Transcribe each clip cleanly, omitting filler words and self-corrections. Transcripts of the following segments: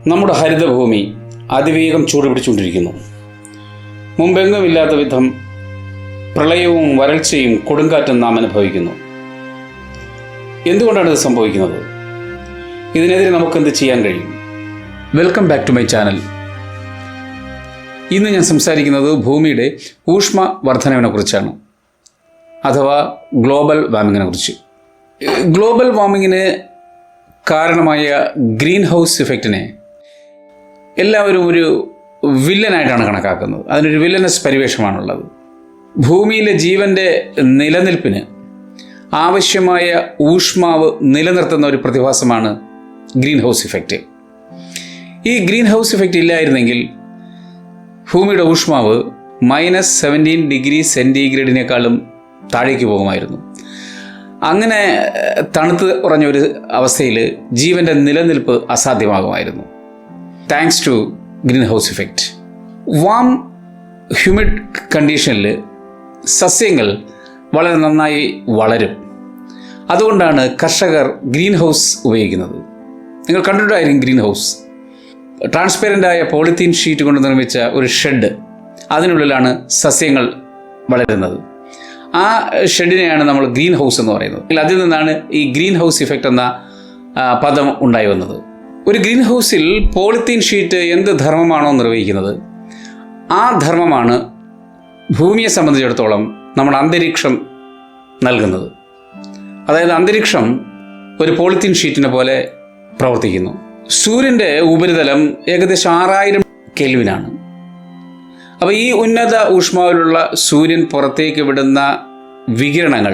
നമ്മുടെ ഹരിതഭൂമി അതിവേഗം ചൂടുപിടിച്ചുകൊണ്ടിരിക്കുന്നു. മുമ്പെങ്ങുമില്ലാത്ത വിധം പ്രളയവും വരൾച്ചയും കൊടുങ്കാറ്റും നാം അനുഭവിക്കുന്നു. എന്തുകൊണ്ടാണ് ഇത് സംഭവിക്കുന്നത്? ഇതിനെതിരെ നമുക്കെന്ത് ചെയ്യാൻ കഴിയും? Welcome back to my channel. ഇന്ന് ഞാൻ സംസാരിക്കുന്നത് ഭൂമിയുടെ ഊഷ്മ വർധനവിനെ കുറിച്ചാണ്, അഥവാ ഗ്ലോബൽ വാർമിങ്ങിനെ കുറിച്ച്. ഗ്ലോബൽ വാർമിങ്ങിന് കാരണമായ ഗ്രീൻ ഹൗസ് ഇഫക്റ്റിനെ എല്ലാവരും ഒരു വില്ലനായിട്ടാണ് കണക്കാക്കുന്നത്. അതിനൊരു വില്ലനസ് പരിവേഷമാണുള്ളത്. ഭൂമിയിലെ ജീവൻ്റെ നിലനിൽപ്പിന് ആവശ്യമായ ഊഷ്മാവ് നിലനിർത്തുന്ന ഒരു പ്രതിഭാസമാണ് ഗ്രീൻ ഹൗസ് ഇഫക്റ്റ്. ഈ ഗ്രീൻ ഹൗസ് ഇഫക്റ്റ് ഇല്ലായിരുന്നെങ്കിൽ ഭൂമിയുടെ ഊഷ്മാവ് -17 ഡിഗ്രി സെൻറ്റിഗ്രേഡിനേക്കാളും താഴേക്ക് പോകുമായിരുന്നു. അങ്ങനെ തണുത്ത് കുറഞ്ഞൊരു അവസ്ഥയിൽ ജീവൻ്റെ നിലനിൽപ്പ് അസാധ്യമാകുമായിരുന്നു. Thanks to greenhouse effect. Warm humid കണ്ടീഷനിൽ സസ്യങ്ങൾ വളരെ നന്നായി വളരും. അതുകൊണ്ടാണ് കർഷകർ ഗ്രീൻ ഹൗസ് ഉപയോഗിക്കുന്നത്. നിങ്ങൾ കണ്ടിട്ടായിരിക്കും ഗ്രീൻ ഹൗസ്. ട്രാൻസ്പെറൻ്റായ പോളിത്തീൻ ഷീറ്റ് കൊണ്ട് നിർമ്മിച്ച ഒരു ഷെഡ്, അതിനുള്ളിലാണ് സസ്യങ്ങൾ വളരുന്നത്. ആ ഷെഡിനെയാണ് നമ്മൾ ഗ്രീൻ ഹൗസ് എന്ന് പറയുന്നത്. അതിൽ നിന്നാണ് ഈ ഗ്രീൻ ഹൗസ് ഇഫക്റ്റ് എന്ന പദം ഉണ്ടായി വന്നത്. ഒരു ഗ്രീൻ ഹൗസിൽ പോളിത്തീൻ ഷീറ്റ് എന്ത് ധർമ്മമാണോ നിർവഹിക്കുന്നത്, ആ ധർമ്മമാണ് ഭൂമിയെ സംബന്ധിച്ചിടത്തോളം നമ്മുടെ അന്തരീക്ഷം നൽകുന്നത്. അതായത് അന്തരീക്ഷം ഒരു പോളിത്തീൻ ഷീറ്റിനെ പോലെ പ്രവർത്തിക്കുന്നു. സൂര്യൻ്റെ ഉപരിതലം ഏകദേശം 6000 കെൽവിനാണ്. അപ്പോൾ ഈ ഉന്നത ഊഷ്മാവിലുള്ള സൂര്യൻ പുറത്തേക്ക് വിടുന്ന വികിരണങ്ങൾ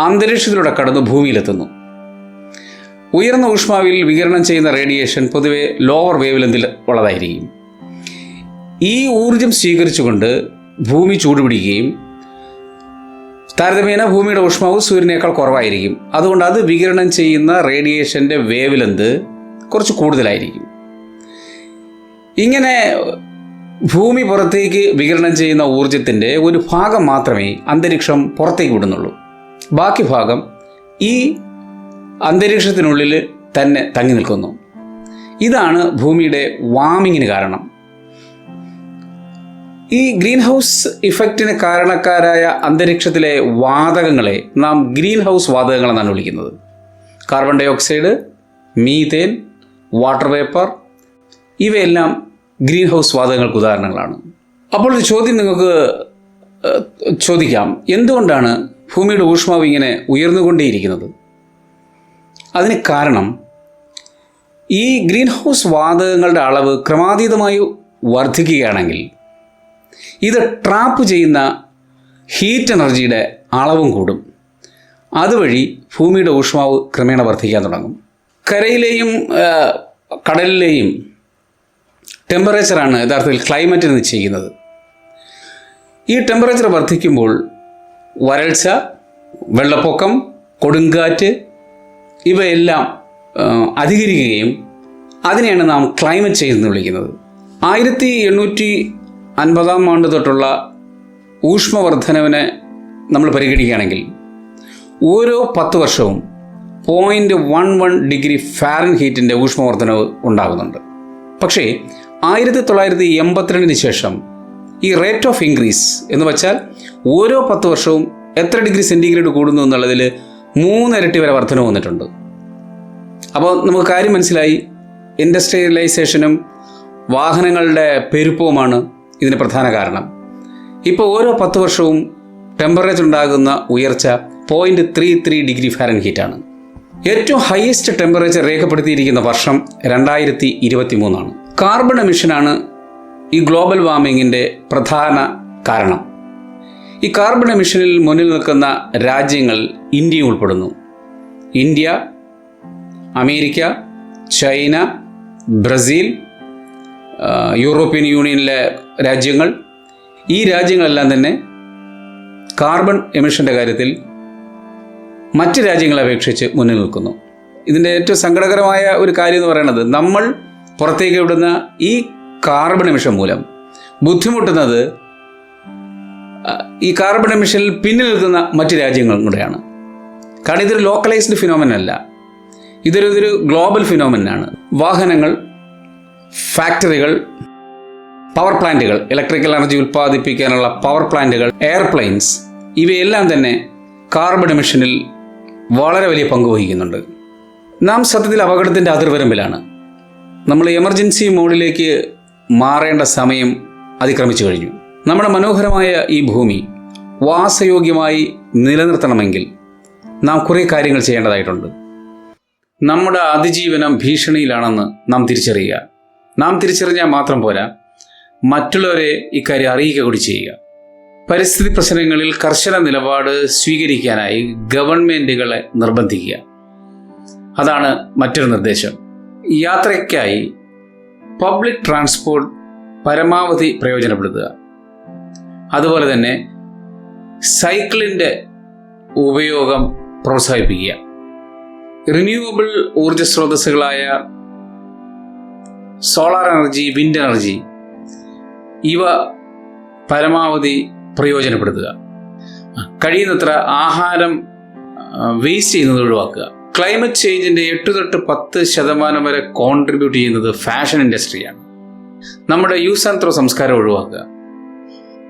അന്തരീക്ഷത്തിലൂടെ കടന്ന് ഭൂമിയിലെത്തുന്നു. ഉയർന്ന ഊഷ്മാവിൽ വികിരണം ചെയ്യുന്ന റേഡിയേഷൻ പൊതുവെ ലോവർ വേവ് ലെങ്തിൽ ഉള്ളതായിരിക്കും. ഈ ഊർജം സ്വീകരിച്ചുകൊണ്ട് ഭൂമി ചൂടുപിടിക്കുകയും താരതമ്യേന ഭൂമിയുടെ ഊഷ്മാവ് സൂര്യനേക്കാൾ കുറവായിരിക്കും. അതുകൊണ്ട് അത് വികിരണം ചെയ്യുന്ന റേഡിയേഷൻ്റെ വേവ് ലെങ്ത് കുറച്ച് കൂടുതലായിരിക്കും. ഇങ്ങനെ ഭൂമി പുറത്തേക്ക് വികിരണം ചെയ്യുന്ന ഊർജത്തിൻ്റെ ഒരു ഭാഗം മാത്രമേ അന്തരീക്ഷം പുറത്തേക്ക് വിടുന്നുള്ളൂ. ബാക്കി ഭാഗം ഈ അന്തരീക്ഷത്തിനുള്ളിൽ തന്നെ തങ്ങി നിൽക്കുന്നു. ഇതാണ് ഭൂമിയുടെ വാർമിങ്ങിന് കാരണം. ഈ ഗ്രീൻ ഹൗസ് ഇഫക്റ്റിന് കാരണക്കാരായ അന്തരീക്ഷത്തിലെ വാതകങ്ങളെ നാം ഗ്രീൻ ഹൗസ് വാതകങ്ങൾ എന്നാണ് വിളിക്കുന്നത്. Carbon dioxide, methane, water vapour, ഇവയെല്ലാം ഗ്രീൻ ഹൗസ് വാതകങ്ങൾക്ക് ഉദാഹരണങ്ങളാണ്. അപ്പോൾ ഒരു ചോദ്യം നിങ്ങൾക്ക് ചോദിക്കാം, എന്തുകൊണ്ടാണ് ഭൂമിയുടെ ഊഷ്മാവ് ഇങ്ങനെ ഉയർന്നുകൊണ്ടേയിരിക്കുന്നത്? അതിന് കാരണം ഈ ഗ്രീൻ ഹൗസ് വാതകങ്ങളുടെ അളവ് ക്രമാതീതമായി വർദ്ധിക്കുകയാണെങ്കിൽ ഇത് ട്രാപ്പ് ചെയ്യുന്ന ഹീറ്റ് എനർജിയുടെ അളവും കൂടും. അതുവഴി ഭൂമിയുടെ ഊഷ്മാവ് ക്രമേണ വർദ്ധിക്കാൻ തുടങ്ങും. കരയിലെയും കടലിലെയും ടെമ്പറേച്ചറാണ് യഥാർത്ഥത്തിൽ ക്ലൈമറ്റ് നിശ്ചയിക്കുന്നത്. ഈ ടെമ്പറേച്ചർ വർദ്ധിക്കുമ്പോൾ വരൾച്ച, വെള്ളപ്പൊക്കം, കൊടുങ്കാറ്റ് ഇവയെല്ലാം അധികരിക്കുകയും അതിനെയാണ് നാം ക്ലൈമറ്റ് ചേഞ്ച് എന്ന് വിളിക്കുന്നത്. 1850 ആണ്ട് തൊട്ടുള്ള ഊഷ്മവർദ്ധനവിനെ നമ്മൾ പരിഗണിക്കുകയാണെങ്കിൽ ഓരോ 10 വർഷവും 0.11 ഡിഗ്രി ഫാരൻഹീറ്റിൻ്റെ ഊഷ്മവർദ്ധനവ് ഉണ്ടാകുന്നുണ്ട്. പക്ഷേ 1982 ശേഷം ഈ റേറ്റ് ഓഫ് ഇൻക്രീസ് എന്ന് വെച്ചാൽ ഓരോ 10 വർഷവും എത്ര ഡിഗ്രി സെൻറ്റിഗ്രേഡ് കൂടുന്നു എന്നുള്ളതിൽ 3 ഇരട്ടി വരെ വർധന വന്നിട്ടുണ്ട്. അപ്പോൾ നമുക്ക് കാര്യം മനസ്സിലായി. ഇൻഡസ്ട്രിയലൈസേഷനും വാഹനങ്ങളുടെ പെരുപ്പവുമാണ് ഇതിന് പ്രധാന കാരണം. ഇപ്പോൾ ഓരോ 10 വർഷവും ടെമ്പറേച്ചർ ഉണ്ടാകുന്ന ഉയർച്ച 0.33 ഡിഗ്രി ഫാരൻഹീറ്റാണ്. ഏറ്റവും ഹയസ്റ്റ് ടെമ്പറേച്ചർ രേഖപ്പെടുത്തിയിരിക്കുന്ന വർഷം 2023 ആണ്. കാർബൺ എമിഷനാണ് ഈ ഗ്ലോബൽ വാർമിങ്ങിൻ്റെ പ്രധാന കാരണം. ഈ കാർബൺ എമിഷനിൽ മുന്നിൽ നിൽക്കുന്ന രാജ്യങ്ങൾ ഇന്ത്യയും ഉൾപ്പെടുന്നു. India, America, China, Brazil, European യൂണിയനിലെ രാജ്യങ്ങൾ, ഈ രാജ്യങ്ങളെല്ലാം തന്നെ കാർബൺ എമിഷൻ്റെ കാര്യത്തിൽ മറ്റ് രാജ്യങ്ങളെ അപേക്ഷിച്ച് മുന്നിൽ നിൽക്കുന്നു. ഇതിൻ്റെ ഏറ്റവും സങ്കടകരമായ ഒരു കാര്യം എന്ന് പറയുന്നത്, നമ്മൾ പുറത്തേക്ക് വിടുന്ന ഈ കാർബൺ എമിഷൻ മൂലം ബുദ്ധിമുട്ടുന്നത് ഈ കാർബൺ എമിഷനിൽ പിന്നിൽ നിൽക്കുന്ന മറ്റ് രാജ്യങ്ങളും കൂടെയാണ്. കാരണം ഇതൊരു ലോക്കലൈസ്ഡ് ഫിനോമിനൻ അല്ല, ഇതൊരു ഗ്ലോബൽ ഫിനോമിനാണ്. വാഹനങ്ങൾ ഫാക്ടറികൾ, പവർ പ്ലാന്റുകൾ, ഇലക്ട്രിക്കൽ എനർജി ഉൽപ്പാദിപ്പിക്കാനുള്ള പവർ പ്ലാന്റുകൾ, എയർപ്ലെയിൻസ്, ഇവയെല്ലാം തന്നെ കാർബൺ എമിഷനിൽ വളരെ വലിയ പങ്ക് വഹിക്കുന്നുണ്ട്. നാം സത്യത്തിൽ അപകടത്തിൻ്റെ അതിർവരമ്പിലാണ്. നമ്മൾ എമർജൻസി മോഡിലേക്ക് മാറേണ്ട സമയം അതിക്രമിച്ചു കഴിഞ്ഞു. നമ്മുടെ മനോഹരമായ ഈ ഭൂമി വാസയോഗ്യമായി നിലനിർത്തണമെങ്കിൽ നാം കുറേ കാര്യങ്ങൾ ചെയ്യേണ്ടതായിട്ടുണ്ട്. നമ്മുടെ അതിജീവനം ഭീഷണിയിലാണെന്ന് നാം തിരിച്ചറിയുക. നാം തിരിച്ചറിഞ്ഞാൽ മാത്രം പോരാ, മറ്റുള്ളവരെ ഇക്കാര്യം അറിയിക്കുക കൂടി ചെയ്യുക. പരിസ്ഥിതി പ്രശ്നങ്ങളിൽ കർശന നിലപാട് സ്വീകരിക്കാനായി ഗവൺമെൻറ്റുകളെ നിർബന്ധിക്കുക. അതാണ് മറ്റൊരു നിർദ്ദേശം. യാത്രയ്ക്കായി പബ്ലിക് ട്രാൻസ്പോർട്ട് പരമാവധി പ്രയോജനപ്പെടുത്തുക. അതുപോലെ തന്നെ സൈക്കിളിൻ്റെ ഉപയോഗം പ്രോത്സാഹിപ്പിക്കുക. റിന്യൂവബിൾ ഊർജ സ്രോതസ്സുകളായ സോളാർ എനർജി, വിൻഡ് എനർജി, ഇവ പരമാവധി പ്രയോജനപ്പെടുത്തുക. കഴിയുന്നത്ര ആഹാരം വേസ്റ്റ് ചെയ്യുന്നത് ഒഴിവാക്കുക. ക്ലൈമറ്റ് ചേഞ്ചിൻ്റെ 8 തൊട്ട് 10% വരെ കോൺട്രിബ്യൂട്ട് ചെയ്യുന്നത് ഫാഷൻ ഇൻഡസ്ട്രിയാണ്. നമ്മുടെ യൂസ് ആൻഡ് ത്രോ സംസ്കാരം ഒഴിവാക്കുക.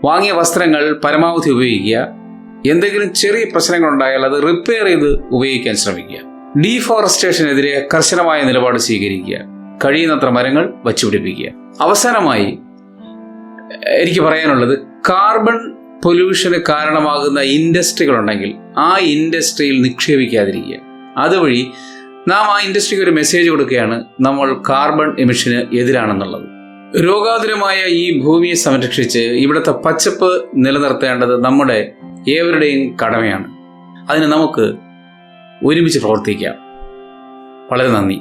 വാങ്ങിയ വസ്ത്രങ്ങൾ പരമാവധി ഉപയോഗിക്കുക. എന്തെങ്കിലും ചെറിയ പ്രശ്നങ്ങളുണ്ടായാൽ അത് റിപ്പയർ ചെയ്ത് ഉപയോഗിക്കാൻ ശ്രമിക്കുക. ഡീഫോറസ്റ്റേഷനെതിരെ കർശനമായ നിലപാട് സ്വീകരിക്കുക. കഴിയുന്നത്ര മരങ്ങൾ വച്ചുപിടിപ്പിക്കുക. അവസാനമായി എനിക്ക് പറയാനുള്ളത്, കാർബൺ പൊല്യൂഷന് കാരണമാകുന്ന ഇൻഡസ്ട്രികളുണ്ടെങ്കിൽ ആ ഇൻഡസ്ട്രിയിൽ നിക്ഷേപിക്കാതിരിക്കുക. അതുവഴി നാം ആ ഇൻഡസ്ട്രിക്ക് ഒരു മെസ്സേജ് കൊടുക്കുകയാണ്, നമ്മൾ കാർബൺ എമിഷന് എതിരാണെന്നുള്ളത്. രോഗാതുരമായ ഈ ഭൂമിയെ സംരക്ഷിച്ച് ഇവിടുത്തെ പച്ചപ്പ് നിലനിർത്തേണ്ടത് നമ്മുടെ ഏവരുടെയും കടമയാണ്. അതിന് നമുക്ക് ഒരുമിച്ച് പ്രവർത്തിക്കാം. വളരെ നന്ദി.